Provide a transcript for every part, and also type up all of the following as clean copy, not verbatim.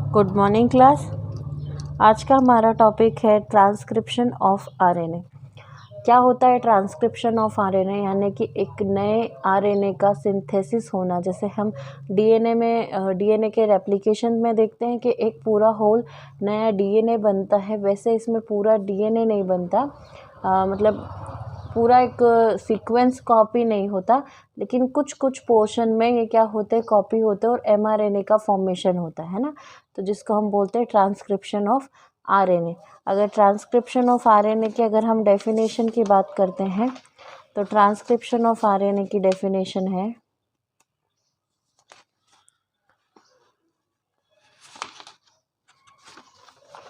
Good morning class. आज का हमारा टॉपिक है ट्रांसक्रिप्शन ऑफ आरएनए। क्या होता है ट्रांसक्रिप्शन ऑफ आरएनए? यानी कि एक नए आरएनए का सिंथेसिस होना। जैसे हम डीएनए के रेप्लिकेशन में देखते हैं कि एक पूरा होल नया डीएनए बनता है, वैसे इसमें पूरा डीएनए नहीं बनता। मतलब पूरा एक सीक्वेंस कॉपी नहीं होता, लेकिन कुछ कुछ पोर्शन में ये क्या होते हैं, कॉपी होते हैं और एमआरएनए का फॉर्मेशन होता है ना। तो जिसको हम बोलते हैं ट्रांसक्रिप्शन ऑफ आरएनए। अगर ट्रांसक्रिप्शन ऑफ आरएनए की अगर हम डेफिनेशन की बात करते हैं तो ट्रांसक्रिप्शन ऑफ आरएनए की डेफिनेशन है,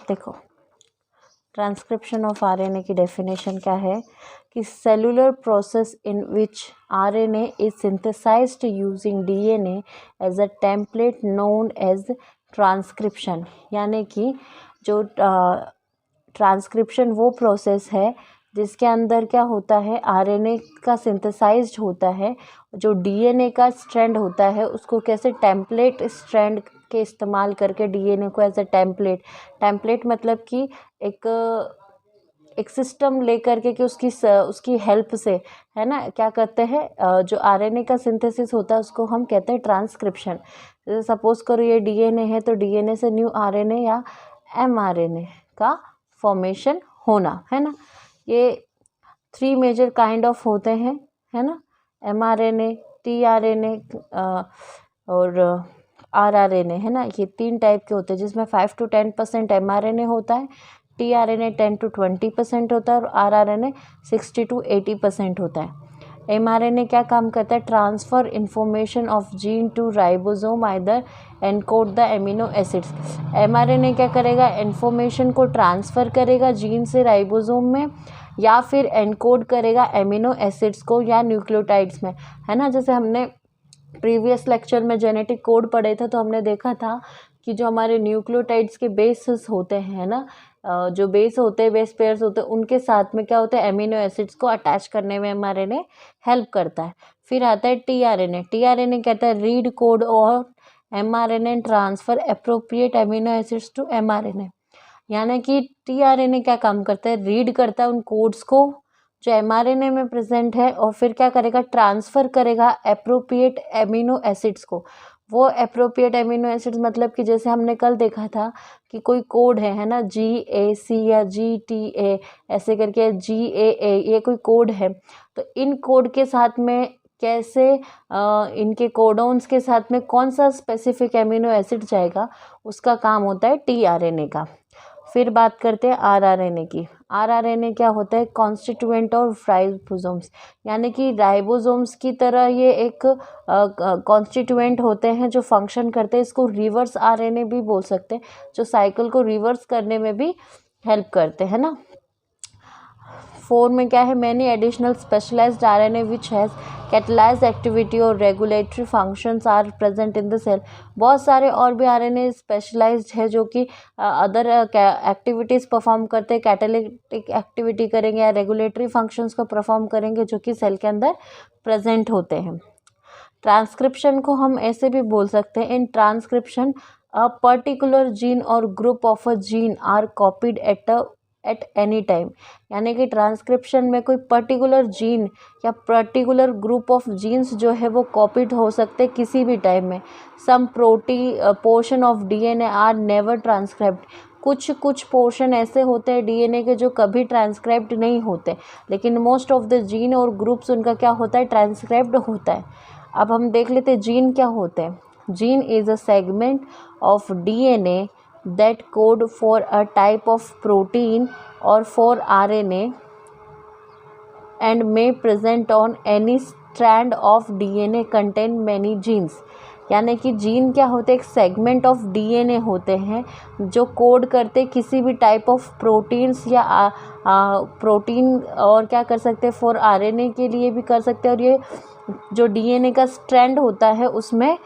देखो ट्रांसक्रिप्शन ऑफ आरएनए की डेफिनेशन क्या है कि cellular process in which RNA is synthesised using DNA as a template known as transcription. यानी कि जो ट्रांसक्रिप्शन वो प्रोसेस है जिसके अंदर क्या होता है, आरएनए का सिंथेसाइज्ड होता है, जो डीएनए का स्ट्रैंड होता है उसको कैसे टेम्पलेट स्ट्रैंड के इस्तेमाल करके डीएनए को एज ए टेम्पलेट मतलब कि एक सिस्टम लेकर के कि उसकी हेल्प से है ना, क्या करते हैं, जो आरएनए का सिंथेसिस होता है उसको हम कहते हैं ट्रांसक्रिप्शन। जैसे सपोज करो ये डीएनए है तो डीएनए से न्यू आरएनए या एमआरएनए का फॉर्मेशन होना, है ना। ये 3 मेजर काइंड ऑफ होते हैं, है ना, एमआरएनए, टीआरएनए और आरआरएनए, है ना। ये 3 टाइप के होते हैं जिसमें 5 to 10% एमआरएनए होता है, टीआरएनए 10 to 20% होता है और आरआरएनए 60 to 80% होता है। एमआरएनए क्या काम करता है, transfer information of gene to ribosome either encode the amino acids. MRNA क्या करेगा, इन्फॉर्मेशन को ट्रांसफ़र करेगा जीन से राइबोसोम में या फिर एनकोड करेगा एमिनो एसिड्स को या न्यूक्लियोटाइड्स में, है ना। जैसे हमने प्रीवियस लेक्चर में जेनेटिक कोड पढ़े थे तो हमने देखा था कि जो हमारे न्यूक्लियोटाइड्स के बेसेस होते हैं ना, जो बेस होते हैं, बेस पेयर्स होते हैं, उनके साथ में क्या होता है, एमिनो एसिड्स को अटैच करने में एमआरएनए हेल्प करता है। फिर आता है टीआरएनए। टीआरएनए कहता है रीड कोड और mRNA transfer appropriate amino acids to mRNA. यानी कि टीआरएनए क्या काम करता है, रीड करता है उन कोड्स को जो एमआरएनए में प्रेजेंट है और फिर क्या करेगा, ट्रांसफ़र करेगा एप्रोप्रिएट एमिनो एसिड्स को। वो एप्रोप्रिएट एमिनो एसिड्स मतलब कि जैसे हमने कल देखा था कि कोई कोड है ना, GAC या GTA ऐसे करके, GAA, ये कोई कोड है। तो इन कोड के साथ में कैसे इनके कोडोन्स के साथ में कौन सा स्पेसिफिक एमिनो एसिड जाएगा, उसका काम होता है टीआरएनए का। फिर बात करते हैं आरआरएनए की। आरआरएनए क्या होता है, कॉन्स्टिट्यूएंट ऑफ राइबोसोम्स। यानी कि राइबोसोम्स की तरह ये एक कॉन्स्टिट्यूएंट होते हैं जो फंक्शन करते हैं। इसको रिवर्स आरएनए भी बोल सकते हैं, जो साइकिल को रिवर्स करने में भी हेल्प करते हैं ना। 4 में क्या है, many additional specialised RNA which has catalysed activity और regulatory functions are present in the cell. बहुत सारे और भी आरएनए स्पेशलाइज्ड है जो कि अदर एक्टिविटीज़ परफॉर्म करते हैं, कैटालिटिक एक्टिविटी करेंगे या रेगुलेटरी फंक्शंस को परफॉर्म करेंगे जो कि सेल के अंदर प्रेजेंट होते हैं। ट्रांसक्रिप्शन को हम ऐसे भी बोल सकते हैं, in transcription a particular gene और group of a gene are copied at any time. यानी कि ट्रांसक्रिप्शन में कोई पर्टिकुलर जीन या पर्टिकुलर ग्रुप ऑफ जीन्स जो है वो कॉपीड हो सकते हैं किसी भी टाइम में। Some portion of DNA are never transcribed. कुछ पोर्शन ऐसे होते हैं डीएनए के जो कभी ट्रांसक्राइब्ड नहीं होते, लेकिन मोस्ट ऑफ द जीन और ग्रुप्स उनका क्या होता है, ट्रांसक्राइब्ड होता है। अब हम देख लेते हैं जीन क्या होते हैं। Gene is a segment of DNA that code for a type of protein or for RNA and may present on any strand of DNA contain many genes। यानी कि जीन क्या होते हैं, एक सेगमेंट ऑफ डीएनए होते हैं जो code करते किसी भी टाइप ऑफ प्रोटीन्स या प्रोटीन, और क्या कर सकते हैं, फॉर आरएनए के लिए भी कर सकते हैं। और ये जो डीएनए का स्ट्रैंड होता है उसमें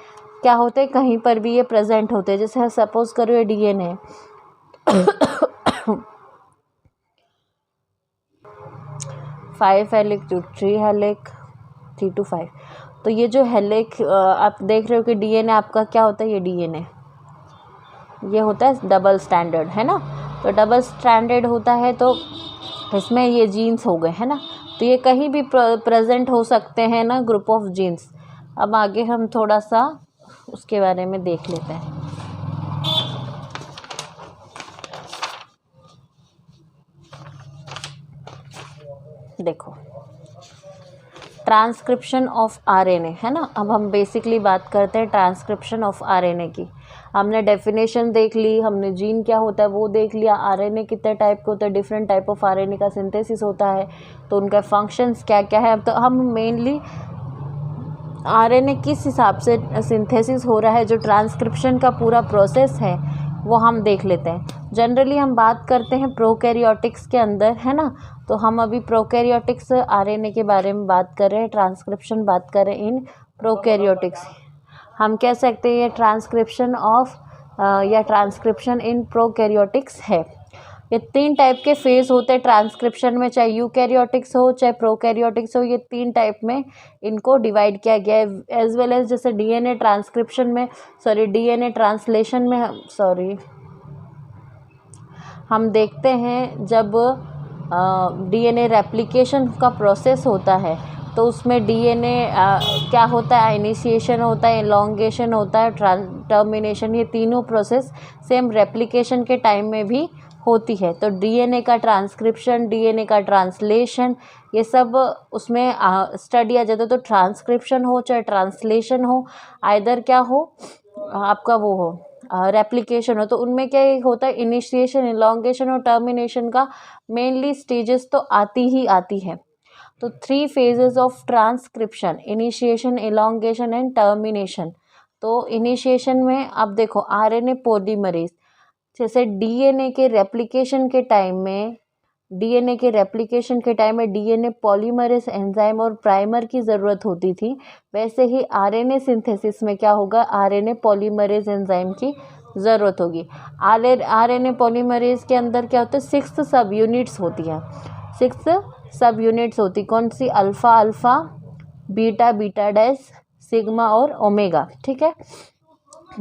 क्या होते हैं, कहीं पर भी ये प्रेजेंट होते हैं। जैसे सपोज करो ये DNA 5 helix to 3 helix 3 to 5। तो ये जो हेलिक्स आप देख रहे हो कि डीएनए आपका क्या होता है, ये डीएनए ये होता है डबल स्टैंडर्ड, है ना। तो डबल स्टैंडर्ड होता है तो इसमें ये जीन्स हो गए, है ना। तो ये कहीं भी प्रेजेंट हो सकते हैं ना, ग्रुप ऑफ जीन्स। अब आगे हम थोड़ा सा उसके बारे में देख लेते हैं। देखो, ट्रांसक्रिप्शन ऑफ आरएनए, है ना। अब हम बेसिकली बात करते हैं ट्रांसक्रिप्शन ऑफ आरएनए की। हमने डेफिनेशन देख ली, हमने जीन क्या होता है वो देख लिया, आरएनए कितने टाइप के होते हैं, डिफरेंट टाइप ऑफ आरएनए का सिंथेसिस होता है, तो उनका फंक्शंस क्या क्या है। तो हम मेनली आरएनए किस हिसाब से सिंथेसिस हो रहा है, जो ट्रांसक्रिप्शन का पूरा प्रोसेस है वो हम देख लेते हैं। जनरली हम बात करते हैं प्रोकैरियोटिक्स के अंदर, है ना। तो हम अभी प्रोकैरियोटिक्स आरएनए के बारे में बात कर रहे हैं, ट्रांसक्रिप्शन बात कर रहे हैं इन प्रोकैरियोटिक्स। हम कह सकते हैं ये ट्रांसक्रिप्शन ऑफ या ट्रांसक्रिप्शन इन प्रोकैरियोटिक्स है। ये 3 टाइप के फेज़ होते हैं ट्रांसक्रिप्शन में, चाहे यूकैरियोटिक्स हो चाहे प्रोकैरियोटिक्स हो, ये 3 टाइप में इनको डिवाइड किया गया है। एज वेल एज जैसे डीएनए ट्रांसक्रिप्शन में, डीएनए ट्रांसलेशन में, हम देखते हैं जब डीएनए रेप्लिकेशन का प्रोसेस होता है तो उसमें डीएनए क्या होता है, इनिशिएशन होता है, एलोंगेशन होता है, टर्मिनेशन, ये तीनों प्रोसेस सेम रेप्लिकेशन के टाइम में भी होती है। तो डीएनए का ट्रांसक्रिप्शन, डीएनए का ट्रांसलेशन, ये सब उसमें स्टडी आ जाता है। तो ट्रांसक्रिप्शन हो चाहे ट्रांसलेशन हो, आइदर क्या हो आपका वो हो रेप्लिकेशन हो, तो उनमें क्या होता है, इनिशिएशन, एलोंगेशन और टर्मिनेशन का मेनली स्टेजेस तो आती ही आती है। तो 3 phases of transcription, initiation, elongation and termination. तो इनिशिएशन में अब देखो आरएनए पॉलीमरेज, जैसे डीएनए के रेप्लिकेशन के टाइम में डीएनए पॉलीमरेज एंजाइम और प्राइमर की ज़रूरत होती थी, वैसे ही आरएनए सिंथेसिस में क्या होगा, आरएनए पॉलीमरेज एंजाइम की ज़रूरत होगी। आरएनए पॉलीमरेज के अंदर क्या होता है, 6 सब यूनिट्स होती हैं। 6 सब यूनिट्स होती कौन सी, alpha alpha, beta beta dash, sigma और ओमेगा, ठीक है।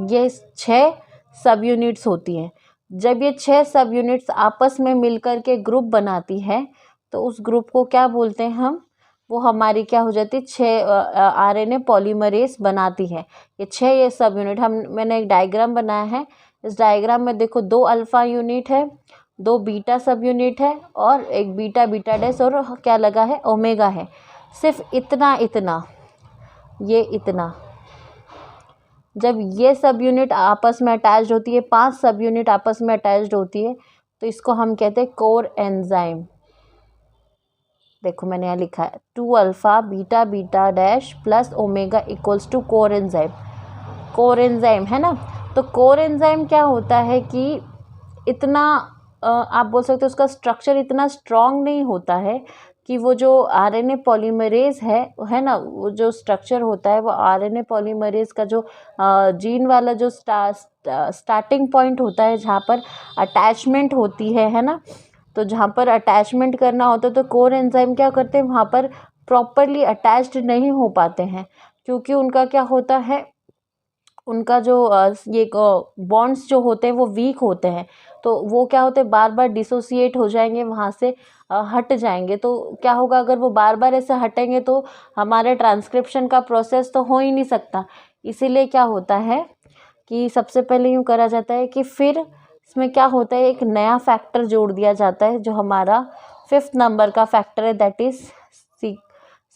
ये 6 सब यूनिट्स होती हैं। जब ये 6 सब यूनिट्स आपस में मिलकर के ग्रुप बनाती है तो उस ग्रुप को क्या बोलते हैं हम, वो हमारी क्या हो जाती है, 6 आरएनए पॉलीमरेज बनाती है। ये 6 ये सब यूनिट मैंने एक डायग्राम बनाया है। इस डायग्राम में देखो 2 अल्फ़ा यूनिट है, 2 बीटा सब यूनिट है और एक बीटा बीटा डैश और क्या लगा है, ओमेगा है। सिर्फ इतना ये इतना, जब ये सब यूनिट आपस में अटैच्ड होती है, 5 सब यूनिट आपस में अटैच्ड होती है, तो इसको हम कहते हैं कोर एंजाइम। देखो मैंने यहाँ लिखा है 2 alpha beta beta dash plus omega equals to core enzyme, है ना। तो कोर एंजाइम क्या होता है कि इतना आप बोल सकते हो उसका स्ट्रक्चर इतना स्ट्रॉन्ग नहीं होता है कि वो जो आरएनए पॉलीमरेज है ना, वो जो स्ट्रक्चर होता है वो आरएनए पॉलीमरेज का जो जीन वाला जो स्टार्टिंग पॉइंट होता है जहाँ पर अटैचमेंट होती है ना। तो जहाँ पर अटैचमेंट करना होता है तो कोर एंजाइम क्या करते हैं, वहाँ पर प्रॉपरली अटैच्ड नहीं हो पाते हैं, क्योंकि उनका क्या होता है, उनका जो ये बॉन्ड्स जो होते हैं वो वीक होते हैं। तो वो क्या होते हैं, बार बार डिसोसिएट हो जाएंगे, वहाँ से हट जाएंगे। तो क्या होगा, अगर वो बार बार ऐसे हटेंगे तो हमारे ट्रांसक्रिप्शन का प्रोसेस तो हो ही नहीं सकता। इसीलिए क्या होता है कि सबसे पहले यूँ करा जाता है कि फिर इसमें क्या होता है, एक नया फैक्टर जोड़ दिया जाता है जो हमारा 5th नंबर का फैक्टर है, दैट इज़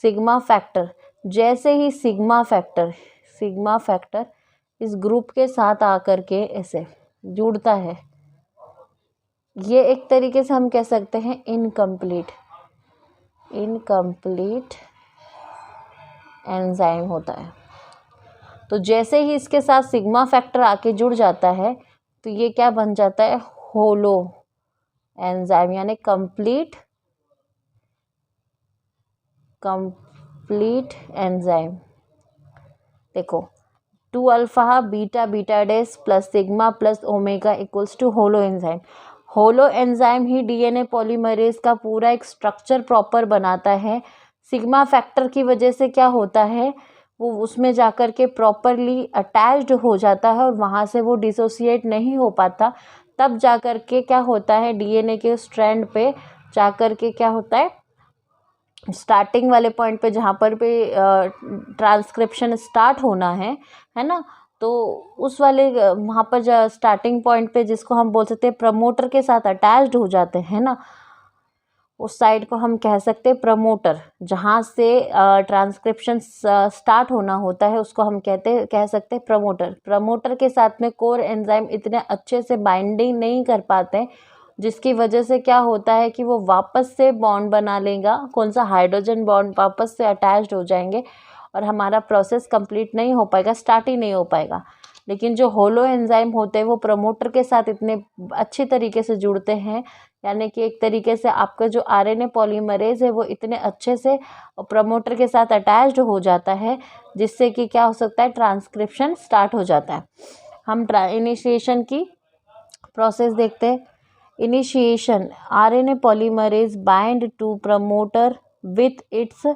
सिग्मा फैक्टर। जैसे ही सिग्मा फैक्टर इस ग्रुप के साथ आकर के ऐसे जुड़ता है, ये एक तरीके से हम कह सकते हैं इनकम्प्लीट एंजाइम होता है। तो जैसे ही इसके साथ सिग्मा फैक्टर आके जुड़ जाता है तो ये क्या बन जाता है, होलो एंजाइम, यानी कंप्लीट एंजाइम। देखो 2 alpha beta beta dash plus sigma plus omega equals to holoenzyme. Holoenzyme ही डीएनए पॉलीमरेज का पूरा एक स्ट्रक्चर प्रॉपर बनाता है। सिग्मा फैक्टर की वजह से क्या होता है, वो उसमें जाकर के प्रॉपरली अटैच्ड हो जाता है और वहाँ से वो डिसोसिएट नहीं हो पाता, तब जाकर के क्या होता है, डीएनए के स्ट्रैंड पे जाकर के क्या होता है, स्टार्टिंग वाले पॉइंट पे जहाँ पर पे ट्रांसक्रिप्शन स्टार्ट होना है ना, तो उस वाले वहाँ पर स्टार्टिंग पॉइंट पे जिसको हम बोल सकते हैं प्रमोटर के साथ अटैच्ड हो जाते हैं ना, उस साइड को हम कह सकते हैं प्रमोटर। जहाँ से ट्रांसक्रिप्शन स्टार्ट होना होता है उसको हम कह सकते हैं प्रमोटर। प्रमोटर के साथ में कोर एंजाइम इतने अच्छे से बाइंडिंग नहीं कर पाते, जिसकी वजह से क्या होता है कि वो वापस से बॉन्ड बना लेगा, कौन सा हाइड्रोजन बॉन्ड वापस से अटैच्ड हो जाएंगे और हमारा प्रोसेस कंप्लीट नहीं हो पाएगा, स्टार्ट ही नहीं हो पाएगा। लेकिन जो होलो एंजाइम होते हैं वो प्रमोटर के साथ इतने अच्छी तरीके से जुड़ते हैं, यानी कि एक तरीके से आपका जो आरएनए पॉलीमरेज है वो इतने अच्छे से प्रमोटर के साथ अटैच्ड हो जाता है, जिससे कि क्या हो सकता है, ट्रांसक्रिप्शन स्टार्ट हो जाता है। हम इनिशिएशन की प्रोसेस देखते हैं। Initiation, RNA polymerase bind to promoter with its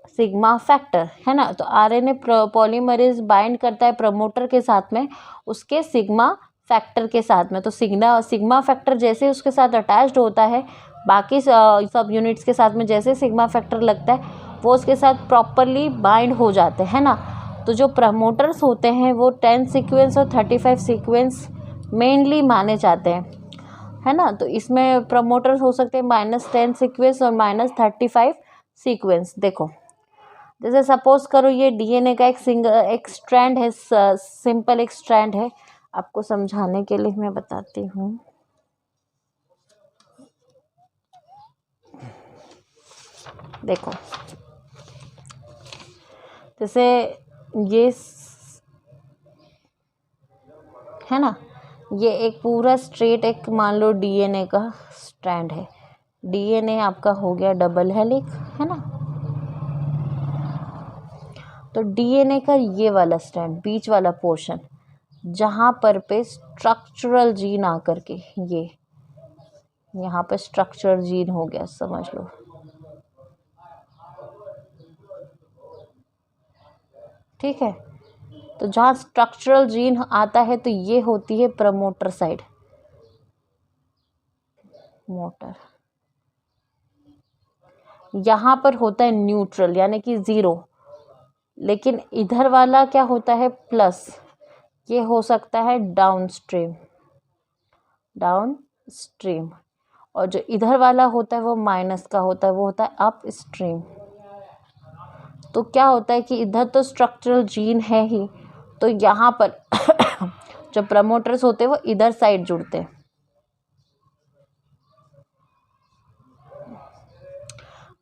sigma factor, है ना। तो आरएनए पॉलीमरेज बाइंड करता है प्रमोटर के साथ में उसके सिग्मा फैक्टर के साथ में। तो सिग्मा फैक्टर जैसे उसके साथ अटैच्ड होता है, बाकी सब यूनिट्स के साथ में जैसे सिग्मा फैक्टर लगता है वो उसके साथ प्रॉपरली बाइंड हो जाते हैं ना। तो जो प्रमोटर्स होते हैं वो 10 सीक्वेंस और 35 सीक्वेंस मेनली माने जाते हैं, है ना। तो इसमें प्रमोटर्स हो सकते हैं -10 सीक्वेंस और -35 सीक्वेंस। देखो जैसे सपोज करो ये डीएनए का एक स्ट्रैंड है, सिंपल एक स्ट्रैंड है। आपको समझाने के लिए मैं बताती हूँ। देखो जैसे ये है ना, ये एक पूरा स्ट्रेट एक मान लो डीएनए का स्ट्रैंड है। डीएनए आपका हो गया डबल हेलिक्स, है ना। तो डीएनए का ये वाला स्ट्रैंड, बीच वाला पोर्शन, जहाँ पर पे स्ट्रक्चरल जीन आकर के ये यहाँ पर स्ट्रक्चरल जीन हो गया, समझ लो। ठीक है, तो जहाँ स्ट्रक्चरल जीन आता है तो ये होती है प्रमोटर साइड, मोटर। यहाँ पर होता है न्यूट्रल यानी कि 0, लेकिन इधर वाला क्या होता है प्लस। ये हो सकता है डाउन स्ट्रीम, और जो इधर वाला होता है वो माइनस का होता है, वो होता है अप स्ट्रीम। तो क्या होता है कि इधर तो स्ट्रक्चरल जीन है ही, तो यहाँ पर जो प्रमोटर्स होते हैं वो इधर साइड जुड़ते हैं।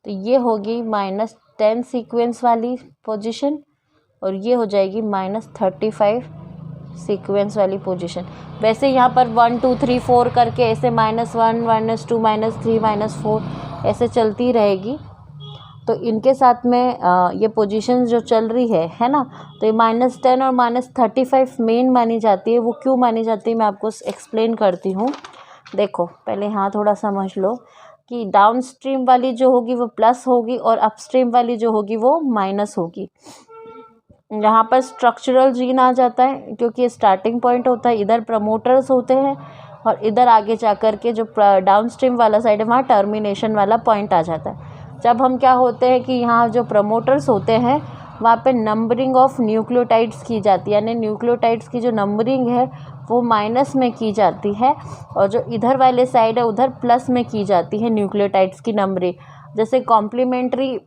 तो ये होगी -10 सीक्वेंस वाली पोजीशन और ये हो जाएगी -35 सीक्वेंस वाली पोजीशन। वैसे यहाँ पर 1 2 3 4 करके ऐसे -1 -2 -3 -4 ऐसे चलती रहेगी। तो इनके साथ में ये पोजीशन जो चल रही है ना, तो ये -10 और -35 मेन मानी जाती है। वो क्यों मानी जाती है मैं आपको एक्सप्लेन करती हूँ। देखो पहले यहाँ थोड़ा समझ लो कि डाउन स्ट्रीम वाली जो होगी वो प्लस होगी और अपस्ट्रीम वाली जो होगी वो माइनस होगी। यहाँ पर स्ट्रक्चरल जीन आ जाता है क्योंकि स्टार्टिंग पॉइंट होता है, इधर प्रमोटर्स होते हैं और इधर आगे जा कर के जो डाउन स्ट्रीम वाला साइड है वहाँ टर्मिनेशन वाला पॉइंट आ जाता है। जब हम क्या होते हैं कि यहाँ जो प्रमोटर्स होते हैं वहाँ पे नंबरिंग ऑफ न्यूक्लियोटाइड्स की जाती है, यानी न्यूक्लियोटाइड्स की जो नंबरिंग है वो माइनस में की जाती है और जो इधर वाले साइड है उधर प्लस में की जाती है न्यूक्लियोटाइड्स की नंबरिंग। जैसे कॉम्प्लीमेंट्री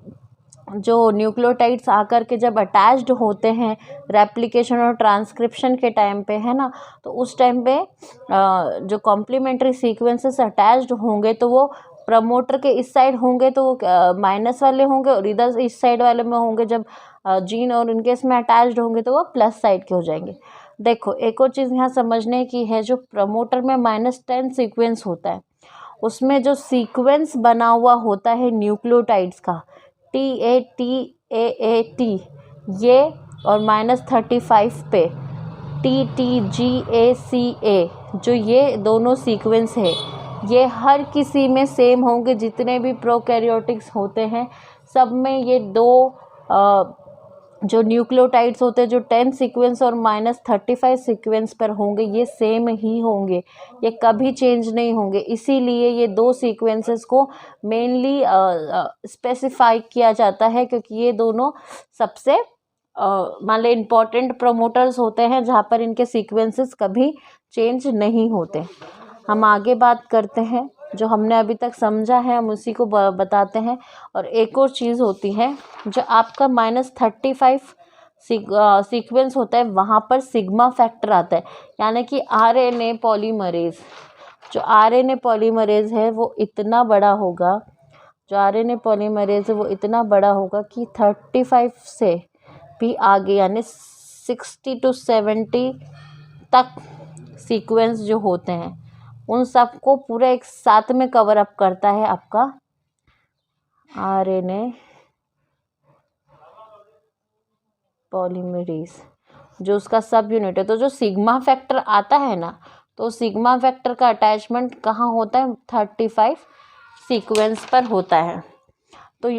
जो न्यूक्लियोटाइड्स आकर के जब अटैच्ड होते हैं रेप्लिकेशन और ट्रांसक्रिप्शन के टाइम पे, है ना, तो उस टाइम पे जो कॉम्प्लीमेंट्री सीक्वेंसेस अटैच्ड होंगे तो वो प्रमोटर के इस साइड होंगे तो वो माइनस वाले होंगे और इधर इस साइड वाले में होंगे जब जीन और इनके इसमें अटैच्ड होंगे तो वो प्लस साइड के हो जाएंगे। देखो एक और चीज़ यहाँ समझने की है, जो प्रमोटर में -10 सीक्वेंस होता है उसमें जो सीक्वेंस बना हुआ होता है न्यूक्लियोटाइड्स का TAT ये और -35 पे TTGACA, जो ये दोनों सीक्वेंस है ये हर किसी में सेम होंगे। जितने भी प्रोकैरियोटिक्स होते हैं सब में ये दो जो न्यूक्लियोटाइड्स होते हैं जो 10 सीक्वेंस और -35 सीक्वेंस पर होंगे ये सेम ही होंगे, ये कभी चेंज नहीं होंगे। इसीलिए ये दो सीक्वेंसेस को मेनली स्पेसिफाई किया जाता है, क्योंकि ये दोनों सबसे मान लो इम्पॉर्टेंट प्रोमोटर्स होते हैं जहाँ पर इनके सीक्वेंसेस कभी चेंज नहीं होते। हम आगे बात करते हैं, जो हमने अभी तक समझा है हम उसी को बताते हैं। और एक और चीज़ होती है, जो आपका -35 सीक्वेंस होता है वहाँ पर सिग्मा फैक्टर आता है, यानी कि आरएनए पॉलीमरेज, जो आरएनए पॉलीमरेज है वो इतना बड़ा होगा, जो आरएनए पॉलीमरेज है वो इतना बड़ा होगा कि 35 से भी आगे यानी 60 to 70 तक सीक्वेंस जो होते हैं उन सबको पूरा एक साथ में कवर अप करता है आपका आरएनए पॉलीमरेज, जो उसका सब यूनिट है। तो जो सिग्मा फैक्टर आता है ना, तो सिग्मा फैक्टर का अटैचमेंट कहाँ होता है, 35 सीक्वेंस पर होता है। तो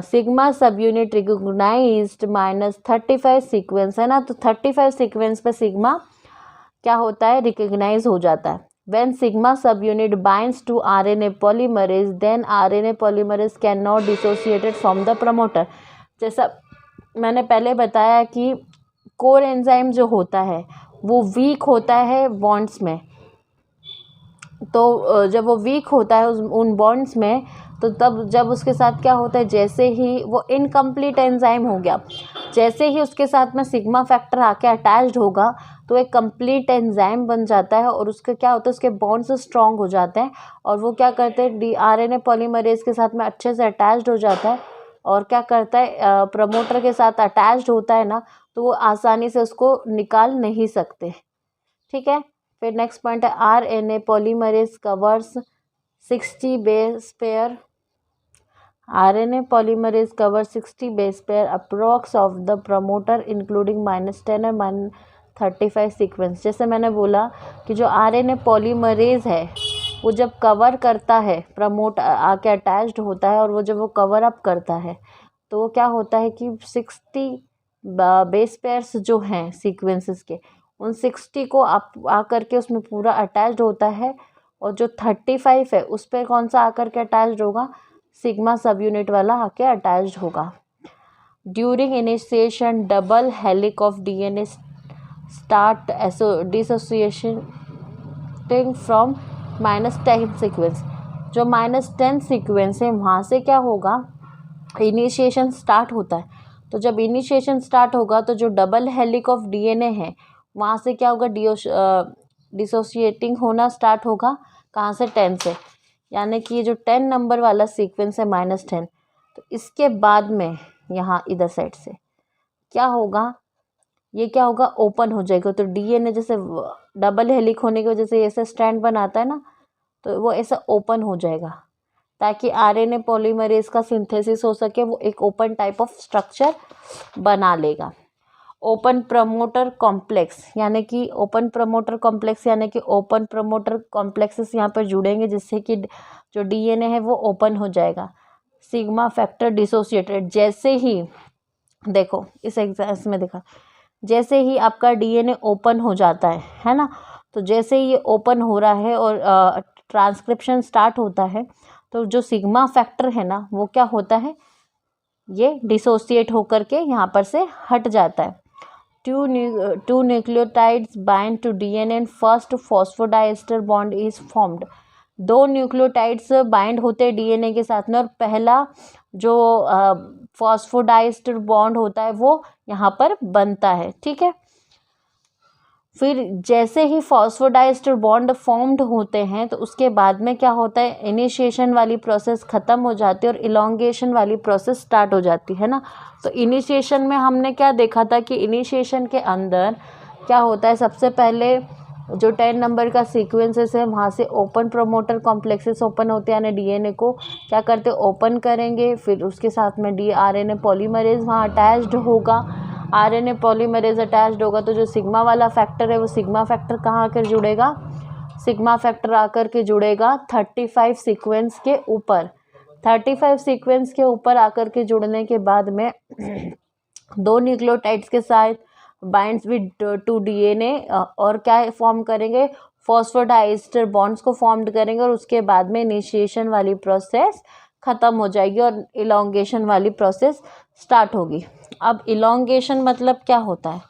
सिग्मा सब यूनिट रिकॉग्नाइज्ड -35 सीक्वेंस है ना, तो 35 सीक्वेंस पर सिग्मा क्या होता है, रिकॉग्नाइज हो जाता है। When sigma subunit binds to RNA polymerase, then RNA polymerase cannot dissociated from the promoter। जैसा मैंने पहले बताया कि कोर एंजाइम जो होता है वो वीक होता है बॉन्ड्स में, तो जब वो वीक होता है उन बॉन्ड्स में, तो तब जब उसके साथ क्या होता है, जैसे ही वो इनकम्प्लीट एंजाइम हो गया, जैसे ही उसके साथ में सिग्मा फैक्टर आके अटैच्ड होगा तो एक कंप्लीट एंजाइम बन जाता है और उसका क्या होता है, उसके बॉन्ड्स स्ट्रॉन्ग हो जाते हैं और वो क्या करते हैं, आरएनए पॉलीमरेज के साथ में अच्छे से अटैच्ड हो जाता है और क्या करता है, प्रमोटर के साथ अटैच्ड होता है ना, तो वो आसानी से उसको निकाल नहीं सकते। ठीक है, फिर नेक्स्ट पॉइंट है RNA polymerase covers 60 base pair. RNA polymerase covers 60 base pair approx of the promoter including -10 और -35 सीक्वेंस। जैसे मैंने बोला कि जो RNA polymerase है वो जब कवर करता है, प्रमोट आके अटैच्ड होता है और वो जब वो कवर अप करता है तो वो क्या होता है कि 60 बेस पेयर्स जो हैं सीक्वेंसेस के, उन 60 को आकर के उसमें पूरा अटैच्ड होता है और जो 35 है उस पर कौन सा आकर के अटैच्ड होगा, सिग्मा सब यूनिट वाला आके अटैच्ड होगा। During initiation double हेलिक of DNA start dissociation from -10 sequence. जो -10 सीक्वेंस है वहाँ से क्या होगा, इनिशिएशन स्टार्ट होता है। तो जब इनिशिएशन स्टार्ट होगा तो जो डबल हेलिक ऑफ डीएनए है वहाँ से क्या होगा, डिसोसिएटिंग होना स्टार्ट होगा, कहाँ से, 10 से। यानी कि ये जो 10 नंबर वाला सीक्वेंस है -10, तो इसके बाद में यहाँ इधर साइड से क्या होगा, ये क्या होगा, ओपन हो जाएगा। तो डीएनए जैसे डबल हेलिक होने की वजह से ऐसा स्ट्रैंड बनाता है ना, तो वो ऐसा ओपन हो जाएगा ताकि आरएनए पॉलीमरेज का सिंथेसिस हो सके, वो एक ओपन टाइप ऑफ स्ट्रक्चर बना लेगा। ओपन प्रमोटर कॉम्प्लेक्स यानी कि ओपन प्रमोटर कॉम्प्लेक्स यानी कि ओपन प्रमोटर कॉम्प्लेक्सेस यहाँ पर जुड़ेंगे जिससे कि जो डीएनए है वो ओपन हो जाएगा। सिग्मा फैक्टर डिसोसिएटेड, जैसे ही देखो इस एग्जाम्पल में देखा, जैसे ही आपका डीएनए ओपन हो जाता है ना, तो जैसे ही ये ओपन हो रहा है और ट्रांसक्रिप्शन स्टार्ट होता है तो जो सिग्मा फैक्टर है ना वो क्या होता है, ये डिसोसिएट होकर के यहाँ पर से हट जाता है। two nucleotides bind to DNA and first phosphodiester bond is formed। दो न्यूक्लियोटाइड्स बाइंड होते हैं डीएनए के साथ में और पहला जो फॉस्फोडाइस्टर बॉन्ड होता है वो यहाँ पर बनता है। ठीक है, फिर जैसे ही फॉस्फोडाइस्टर बॉन्ड फॉर्म्ड होते हैं तो उसके बाद में क्या होता है, इनिशिएशन वाली प्रोसेस ख़त्म हो जाती है और इलॉन्गेशन वाली प्रोसेस स्टार्ट हो जाती है ना। तो इनिशिएशन में हमने क्या देखा था कि इनिशिएशन के अंदर क्या होता है, सबसे पहले जो 10 नंबर का सीक्वेंसेस है वहाँ से ओपन प्रोमोटर कॉम्प्लेक्सेस ओपन होते हैं, यानी डीएनए को क्या करते, ओपन करेंगे, फिर उसके साथ में आरएनए पॉलीमरेज वहाँ अटैच्ड होगा। आरएनए पॉलीमरेज अटैच्ड होगा तो जो सिग्मा वाला फैक्टर है वो सिग्मा फैक्टर कहाँ आकर जुड़ेगा, सिग्मा फैक्टर आकर के जुड़ेगा 35 सीक्वेंस के ऊपर। 35 सीक्वेंस के ऊपर आकर के जुड़ने के बाद में दो न्यूक्लियोटाइड्स के साथ बाइंड्स विद टू डीएनए और क्या फॉर्म करेंगे, फॉस्फोडाइस्टर बॉन्ड्स को फॉर्म करेंगे और उसके बाद में इनिशिएशन वाली प्रोसेस ख़त्म हो जाएगी और इलॉन्गेशन वाली प्रोसेस स्टार्ट होगी। अब इलॉन्गेशन मतलब क्या होता है?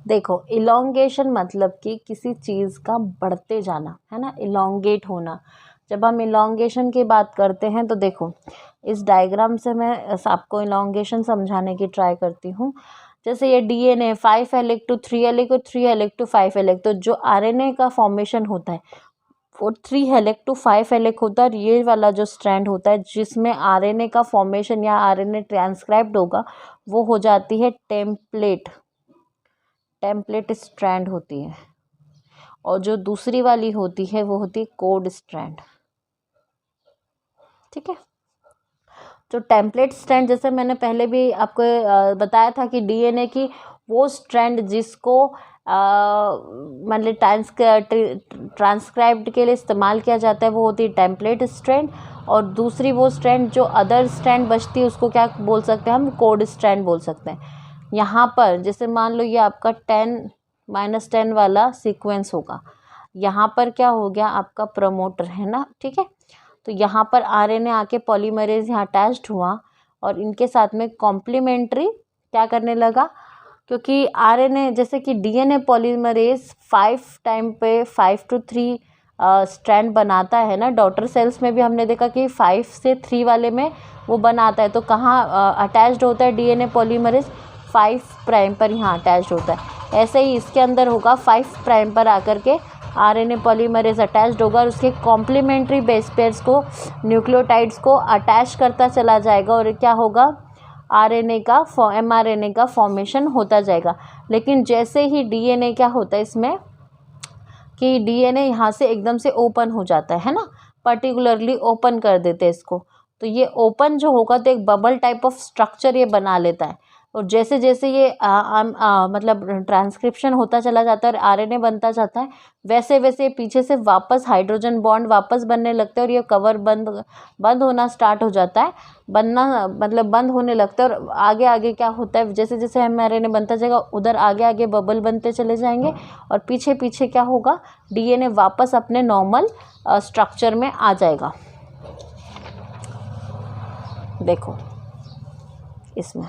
देखो, इलॉन्गेशन मतलब कि किसी चीज़ का बढ़ते जाना, है ना, इलॉन्गेट होना। जब हम इलॉन्गेशन की बात करते हैं तो देखो, इस डायग्राम से मैं आपको इलॉन्गेशन समझाने की ट्राई करती हूँ। जैसे ये डीएनए 5 हेलिक्स टू 3 हेलिक्स और 3 हेलिक्स टू 5 हेलिक्स, तो जो आरएनए का फॉर्मेशन होता है वो 3 हेलिक्स टू 5 हेलिक्स होता है। और ये वाला जो स्ट्रैंड होता है जिसमें आरएनए का फॉर्मेशन या आरएनए ट्रांसक्राइब्ड होगा वो हो जाती है टेम्पलेट स्ट्रैंड होती है। और जो दूसरी वाली होती है वो होती है कोड स्ट्रैंड। ठीक है, तो टेम्पलेट स्ट्रैंड जैसे मैंने पहले भी आपको बताया था कि डीएनए की वो स्ट्रैंड जिसको मतलब ट्रांसक्राइब्ड के लिए इस्तेमाल किया जाता है वो होती है टेम्पलेट स्ट्रैंड। और दूसरी वो स्ट्रैंड जो अदर स्ट्रैंड बचती है उसको क्या बोल सकते हैं हम, कोड स्ट्रैंड बोल सकते हैं। यहाँ पर जैसे मान लो ये आपका 10-10 वाला सीक्वेंस होगा, यहाँ पर क्या हो गया, आपका प्रमोटर है ना, ठीक है। तो यहाँ पर आरएनए आके पॉलीमरेज यहाँ अटैच्ड हुआ और इनके साथ में कॉम्प्लीमेंट्री क्या करने लगा, क्योंकि आरएनए जैसे कि डीएनए पॉलीमरेज 5 टाइम पे 5 to 3 स्ट्रैंड बनाता है ना। डॉटर सेल्स में भी हमने देखा कि 5 से 3 वाले में वो बनाता है। तो कहाँ अटैच्ड होता है डीएनए पॉलीमरेज, 5 प्राइम पर यहाँ अटैच्ड होता है। ऐसे ही इसके अंदर होगा 5 प्राइम पर आकर के आरएनए पॉलीमरेज अटैच्ड होगा और उसके कॉम्प्लीमेंट्री बेस पेयर्स को, न्यूक्लियोटाइड्स को अटैच करता चला जाएगा और क्या होगा, आरएनए का एमआरएनए का फॉर्मेशन होता जाएगा। लेकिन जैसे ही डीएनए क्या होता है इसमें कि डीएनए यहाँ से एकदम से ओपन हो जाता है ना, पर्टिकुलरली ओपन कर देते हैं इसको। तो ये ओपन जो होगा तो एक बबल टाइप ऑफ स्ट्रक्चर ये बना लेता है। और जैसे जैसे ये मतलब ट्रांसक्रिप्शन होता चला जाता है और आरएनए बनता जाता है, वैसे वैसे पीछे से वापस हाइड्रोजन बॉन्ड वापस बनने लगते हैं और ये कवर बंद होना स्टार्ट हो जाता है, बनना मतलब बंद होने लगता है। और आगे आगे क्या होता है, जैसे जैसे एमआरएनए बनता जाएगा उधर आगे आगे बबल बनते चले जाएंगे और पीछे पीछे क्या होगा, डीएनए वापस अपने नॉर्मल स्ट्रक्चर में आ जाएगा। देखो इसमें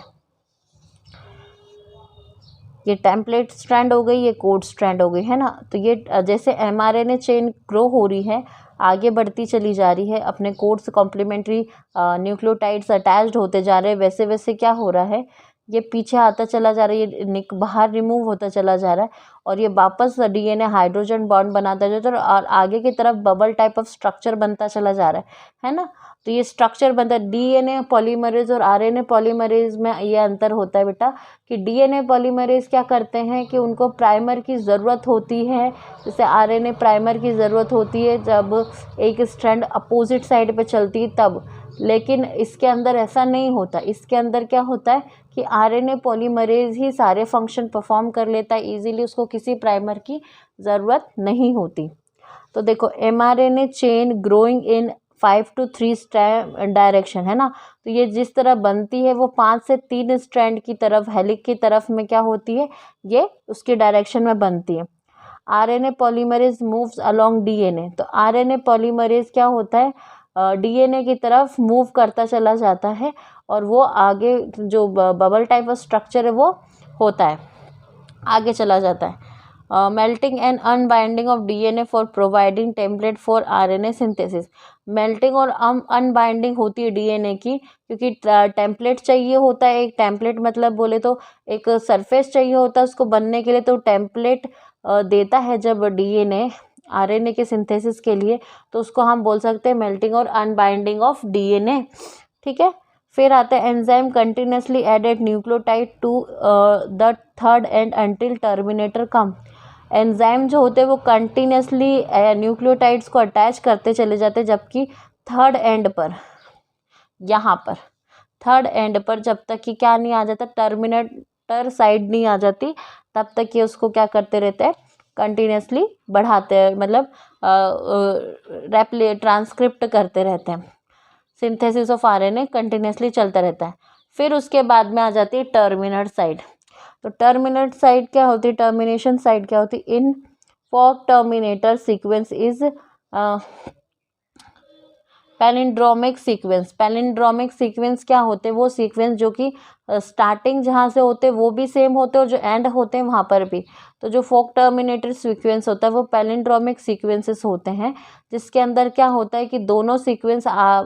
ये टेम्पलेट स्ट्रैंड हो गई, ये कोड स्ट्रैंड हो गई, है ना। तो ये जैसे एमआरएनए चेन ग्रो हो रही है, आगे बढ़ती चली जा रही है, अपने कोड से कॉम्प्लीमेंट्री न्यूक्लियोटाइड्स अटैच्ड होते जा रहे हैं, वैसे वैसे क्या हो रहा है, ये पीछे आता चला जा रहा है, ये बाहर रिमूव होता चला जा रहा है और ये वापस डीएनए हाइड्रोजन बॉन्ड बनाता जाता है और आगे की तरफ बबल टाइप ऑफ स्ट्रक्चर बनता चला जा रहा है ना। तो ये स्ट्रक्चर बनता है। डीएनए पॉलीमरेज और आरएनए पॉलीमरेज में ये अंतर होता है बेटा कि डीएनए पॉलीमरेज क्या करते हैं कि उनको प्राइमर की ज़रूरत होती है, जैसे आरएनए प्राइमर की ज़रूरत होती है जब एक स्ट्रैंड अपोजिट साइड पे चलती है तब। लेकिन इसके अंदर ऐसा नहीं होता। इसके अंदर क्या होता है कि आरएनए पॉलीमरेज ही सारे फंक्शन परफॉर्म कर लेता है इजीली, उसको किसी प्राइमर की ज़रूरत नहीं होती। तो देखो mRNA chain growing in 5 to 3 strand direction, है ना। तो ये जिस तरह बनती है वो 5 से 3 स्ट्रैंड की तरफ, हेलिक की तरफ में क्या होती है, ये उसकी डायरेक्शन में बनती है। RNA polymerase moves along DNA, तो आरएनए पॉलीमरेज क्या होता है, डीएनए की तरफ मूव करता चला जाता है और वो आगे जो बबल टाइप ऑफ स्ट्रक्चर है वो होता है, आगे चला जाता है। Melting and unbinding of DNA for providing template for RNA synthesis. Melting और अनबाइंडिंग होती है डीएनए की, क्योंकि टेम्पलेट चाहिए होता है। एक टेम्पलेट मतलब बोले तो एक सरफेस चाहिए होता है उसको बनने के लिए, तो टेम्पलेट देता है जब डीएनए आरएनए के सिंथेसिस के लिए, तो उसको हम बोल सकते हैं मेल्टिंग और अनबाइंडिंग ऑफ डीएनए। ठीक है, फिर आता है enzyme continuously added nucleotide to the third end until terminator come. Enzyme जो होते हैं वो कंटिन्यूसली न्यूक्लियोटाइड्स को अटैच करते चले जाते हैं, जबकि थर्ड एंड पर यहाँ पर थर्ड एंड पर जब तक कि क्या नहीं आ जाता, टर्मिनेटर साइड नहीं आ जाती, तब तक ये उसको क्या करते रहते हैं, कंटिन्यूसली बढ़ाते हैं, मतलब ट्रांसक्रिप्ट करते रहते हैं। सिंथेसिस ऑफ आरएनए कंटिन्यूसली चलता रहता है। फिर उसके बाद में आ जाती है टर्मिनेट साइड। तो टर्मिनेट साइड क्या होती है, टर्मिनेशन साइड क्या होती है, in fact terminator sequence is palindromic sequence. Palindromic sequence क्या होते हैं, वो सीक्वेंस जो कि स्टार्टिंग जहाँ से होते हैं वो भी सेम होते हैं और जो एंड होते हैं वहाँ पर भी। तो जो फोक टर्मिनेटेड सीक्वेंस होता है वो पैलिंड्रोमिक सीक्वेंसेस होते हैं, जिसके अंदर क्या होता है कि दोनों सीक्वेंस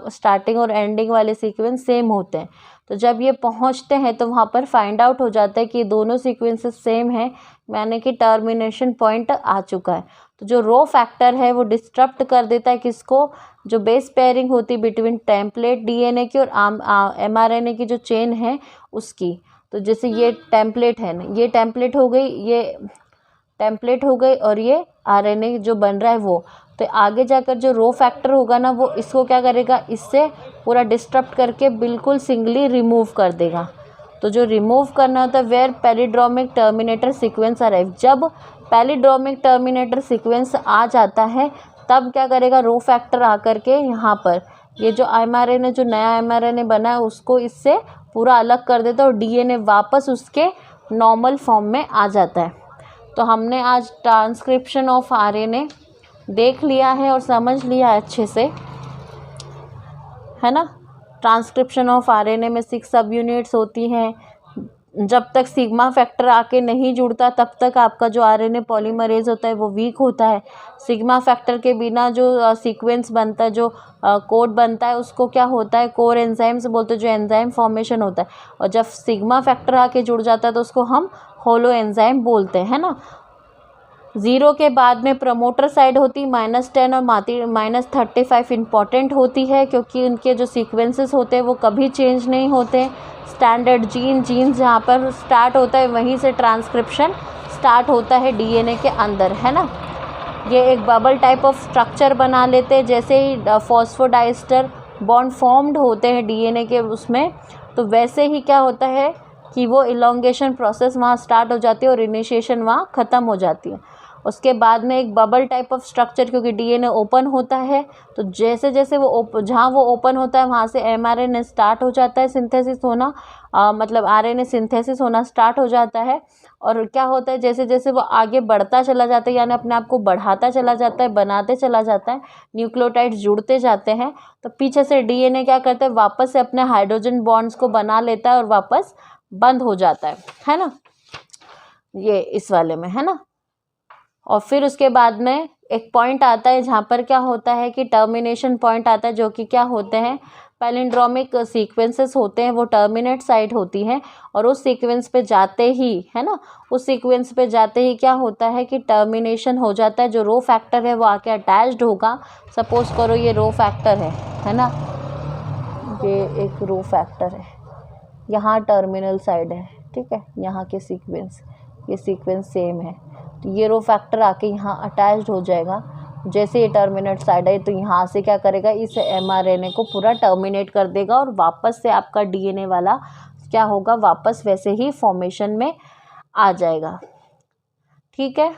स्टार्टिंग और एंडिंग वाले सीक्वेंस सेम होते हैं। तो जब ये पहुँचते हैं तो वहाँ पर फाइंड आउट हो जाता है कि दोनों सीक्वेंसेस सेम हैं, यानी कि टर्मिनेशन पॉइंट आ चुका है। तो जो रो फैक्टर है वो डिस्टर्ब कर देता है किसको, जो बेस पेयरिंग होती है बिटवीन टेम्पलेट डीएनए की और एमआरएनए की जो चेन है उसकी। तो जैसे ये टेम्पलेट है ना, ये टेम्पलेट हो गई, ये टेम्पलेट हो गई और ये आरएनए जो बन रहा है वो। तो आगे जाकर जो रो फैक्टर होगा ना वो इसको क्या करेगा, इससे पूरा डिस्टर्ब करके बिल्कुल सिंगली रिमूव कर देगा। तो जो रिमूव करना होता है वेयर पैलिड्रोमिक टर्मिनेटर सीक्वेंस अराइव, जब पैलिड्रोमिक टर्मिनेटर सीक्वेंस आ जाता है तब क्या करेगा, रो फैक्टर आकर के यहाँ पर ये जो एमआरएनए, जो नया एमआरएनए बना है उसको इससे पूरा अलग कर देता है और डीएनए वापस उसके नॉर्मल फॉर्म में आ जाता है। तो हमने आज ट्रांसक्रिप्शन ऑफ आरएनए देख लिया है और समझ लिया है अच्छे से, है ना। ट्रांसक्रिप्शन ऑफ आरएनए में 6 सब यूनिट्स होती हैं। जब तक सिग्मा फैक्टर आके नहीं जुड़ता तब तक आपका जो आरएनए पॉलीमरेज होता है वो वीक होता है। सिग्मा फैक्टर के बिना जो सीक्वेंस बनता है, जो कोड बनता है उसको क्या होता है, कोर एंजाइम्स बोलते हैं, जो एंजाइम फॉर्मेशन होता है। और जब सिग्मा फैक्टर आके जुड़ जाता है तो उसको हम होलो एंजाइम बोलते हैं, है ना। 0 के बाद में प्रमोटर साइड होती -10 और -35 इंपॉर्टेंट होती है, क्योंकि उनके जो सीक्वेंसेस होते हैं वो कभी चेंज नहीं होते। स्टैंडर्ड जीन्स जहाँ पर स्टार्ट होता है वहीं से ट्रांसक्रिप्शन स्टार्ट होता है डीएनए के अंदर, है ना। ये एक बबल टाइप ऑफ स्ट्रक्चर बना लेते हैं, जैसे ही फॉस्फोडाइस्टर बॉन्ड फॉर्म्ड होते हैं डीएनए के उसमें, तो वैसे ही क्या होता है कि वो इलॉन्गेशन प्रोसेस वहाँ स्टार्ट हो जाती है और इनिशिएशन वहाँ ख़त्म हो जाती है। उसके बाद में एक बबल टाइप ऑफ स्ट्रक्चर, क्योंकि डीएनए ओपन होता है तो जैसे जैसे वो जहाँ वो ओपन होता है वहाँ से एमआरएनए स्टार्ट हो जाता है सिंथेसिस होना, मतलब आरएनए सिंथेसिस होना स्टार्ट हो जाता है। और क्या होता है, जैसे जैसे वो आगे बढ़ता चला जाता है, यानी अपने आप को बढ़ाता चला जाता है, बनाते चला जाता है, न्यूक्लियोटाइड्स जुड़ते जाते हैं, तो पीछे से डीएनए क्या करता है, वापस से अपने हाइड्रोजन बॉन्ड्स को बना लेता है और वापस बंद हो जाता है ना। ये इस वाले में, है ना। और फिर उसके बाद में एक पॉइंट आता है जहाँ पर क्या होता है कि टर्मिनेशन पॉइंट आता है, जो कि क्या होते हैं, पैलिंड्रोमिक सीक्वेंसेस होते हैं, वो टर्मिनेट साइड होती हैं। और उस सीक्वेंस पे जाते ही, है ना, उस सीक्वेंस पे जाते ही क्या होता है कि टर्मिनेशन हो जाता है। जो रो फैक्टर है वो आके अटैच्ड होगा। सपोज करो ये रो फैक्टर है ना, ये एक रो फैक्टर है, यहाँ टर्मिनल साइड है, ठीक है, यहाँ के सीक्वेंस, ये सीक्वेंस सेम है, तो ये रो फैक्टर आके यहाँ अटैच्ड हो जाएगा। जैसे ये टर्मिनेट साइड है तो यहाँ से क्या करेगा, इस एमआरएनए को पूरा टर्मिनेट कर देगा और वापस से आपका डीएनए वाला क्या होगा, वापस वैसे ही फॉर्मेशन में आ जाएगा। ठीक है।